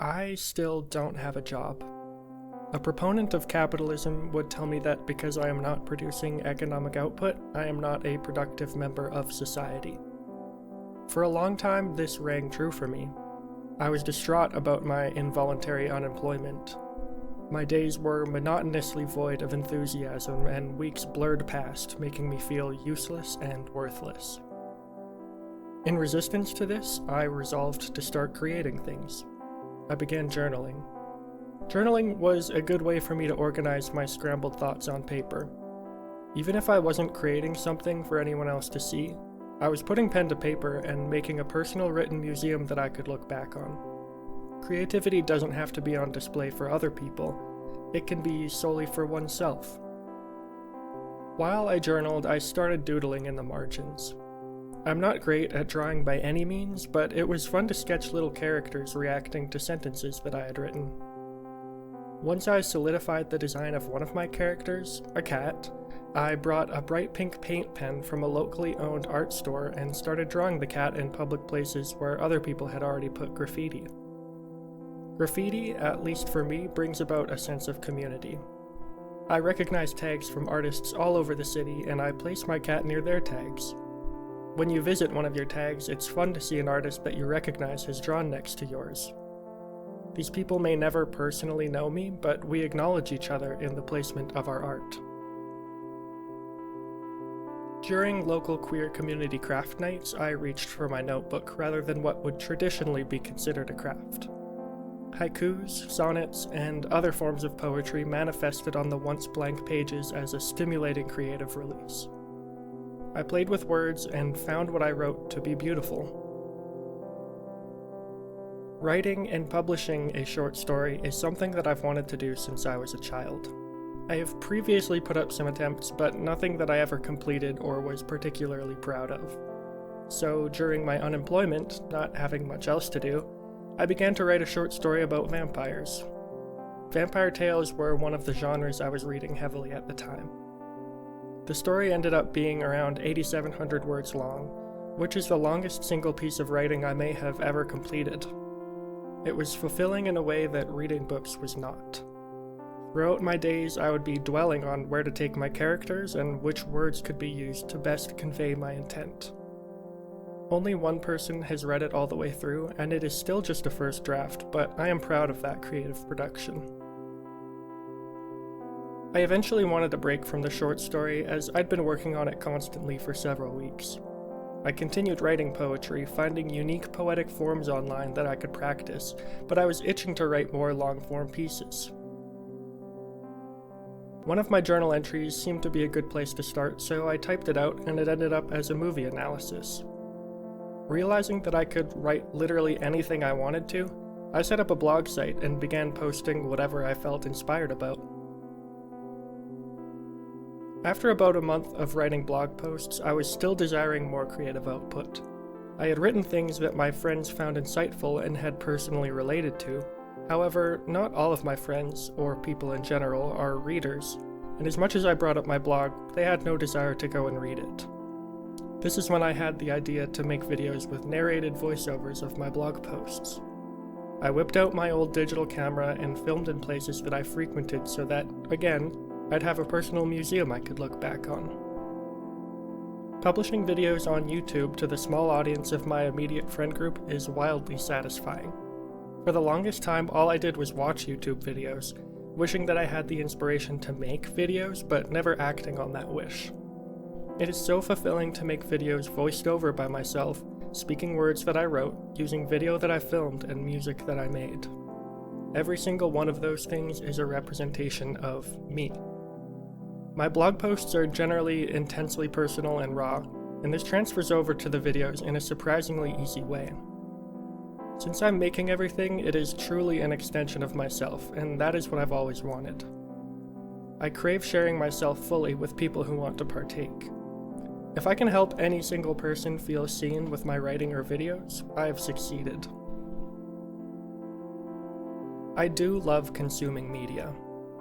I still don't have a job. A proponent of capitalism would tell me that because I am not producing economic output, I am not a productive member of society. For a long time, this rang true for me. I was distraught about my involuntary unemployment. My days were monotonously void of enthusiasm, and weeks blurred past, making me feel useless and worthless. In resistance to this, I resolved to start creating things. I began journaling. Journaling was a good way for me to organize my scrambled thoughts on paper. Even if I wasn't creating something for anyone else to see, I was putting pen to paper and making a personal written museum that I could look back on. Creativity doesn't have to be on display for other people, it can be used solely for oneself. While I journaled, I started doodling in the margins. I'm not great at drawing by any means, but it was fun to sketch little characters reacting to sentences that I had written. Once I solidified the design of one of my characters, a cat, I brought a bright pink paint pen from a locally owned art store and started drawing the cat in public places where other people had already put graffiti. Graffiti, at least for me, brings about a sense of community. I recognize tags from artists all over the city, and I place my cat near their tags. When you visit one of your tags, it's fun to see an artist that you recognize has drawn next to yours. These people may never personally know me, but we acknowledge each other in the placement of our art. During local queer community craft nights, I reached for my notebook rather than what would traditionally be considered a craft. Haikus, sonnets, and other forms of poetry manifested on the once blank pages as a stimulating creative release. I played with words and found what I wrote to be beautiful. Writing and publishing a short story is something that I've wanted to do since I was a child. I have previously put up some attempts, but nothing that I ever completed or was particularly proud of. So during my unemployment, not having much else to do, I began to write a short story about vampires. Vampire tales were one of the genres I was reading heavily at the time. The story ended up being around 8,700 words long, which is the longest single piece of writing I may have ever completed. It was fulfilling in a way that reading books was not. Throughout my days, I would be dwelling on where to take my characters and which words could be used to best convey my intent. Only one person has read it all the way through, and it is still just a first draft, but I am proud of that creative production. I eventually wanted a break from the short story, as I'd been working on it constantly for several weeks. I continued writing poetry, finding unique poetic forms online that I could practice, but I was itching to write more long-form pieces. One of my journal entries seemed to be a good place to start, so I typed it out and it ended up as a movie analysis. Realizing that I could write literally anything I wanted to, I set up a blog site and began posting whatever I felt inspired about. After about a month of writing blog posts, I was still desiring more creative output. I had written things that my friends found insightful and had personally related to. However, not all of my friends, or people in general, are readers, and as much as I brought up my blog, they had no desire to go and read it. This is when I had the idea to make videos with narrated voiceovers of my blog posts. I whipped out my old digital camera and filmed in places that I frequented so that, again, I'd have a personal museum I could look back on. Publishing videos on YouTube to the small audience of my immediate friend group is wildly satisfying. For the longest time, all I did was watch YouTube videos, wishing that I had the inspiration to make videos, but never acting on that wish. It is so fulfilling to make videos voiced over by myself, speaking words that I wrote, using video that I filmed, and music that I made. Every single one of those things is a representation of me. My blog posts are generally intensely personal and raw, and this transfers over to the videos in a surprisingly easy way. Since I'm making everything, it is truly an extension of myself, and that is what I've always wanted. I crave sharing myself fully with people who want to partake. If I can help any single person feel seen with my writing or videos, I have succeeded. I do love consuming media.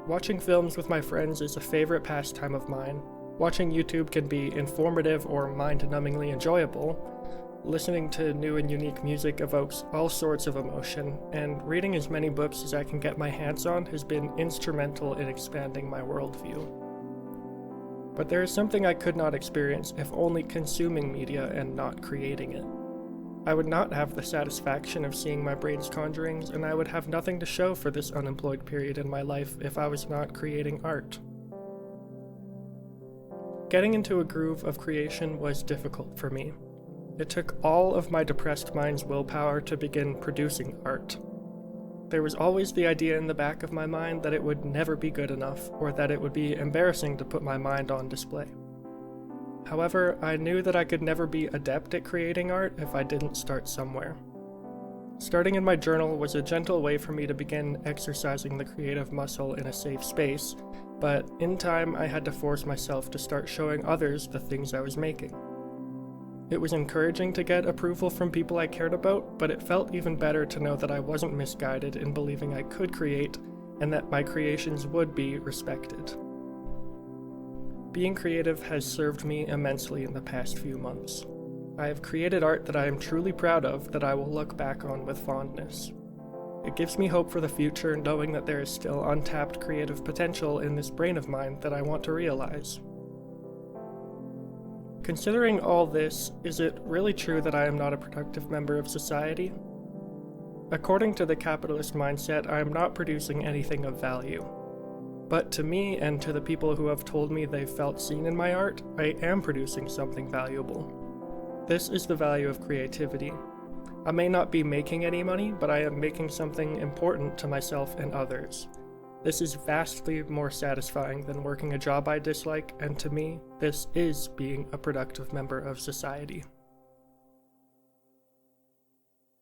Watching films with my friends is a favorite pastime of mine. Watching YouTube can be informative or mind-numbingly enjoyable, Listening to new and unique music evokes all sorts of emotion, and reading as many books as I can get my hands on has been instrumental in expanding my worldview. But there is something I could not experience if only consuming media and not creating it. I would not have the satisfaction of seeing my brain's conjurings, and I would have nothing to show for this unemployed period in my life if I was not creating art. Getting into a groove of creation was difficult for me. It took all of my depressed mind's willpower to begin producing art. There was always the idea in the back of my mind that it would never be good enough, or that it would be embarrassing to put my mind on display. However, I knew that I could never be adept at creating art if I didn't start somewhere. Starting in my journal was a gentle way for me to begin exercising the creative muscle in a safe space, but in time I had to force myself to start showing others the things I was making. It was encouraging to get approval from people I cared about, but it felt even better to know that I wasn't misguided in believing I could create, and that my creations would be respected. Being creative has served me immensely in the past few months. I have created art that I am truly proud of, that I will look back on with fondness. It gives me hope for the future, knowing that there is still untapped creative potential in this brain of mine that I want to realize. Considering all this, is it really true that I am not a productive member of society? According to the capitalist mindset, I am not producing anything of value. But to me, and to the people who have told me they've felt seen in my art, I am producing something valuable. This is the value of creativity. I may not be making any money, but I am making something important to myself and others. This is vastly more satisfying than working a job I dislike, and to me, this is being a productive member of society.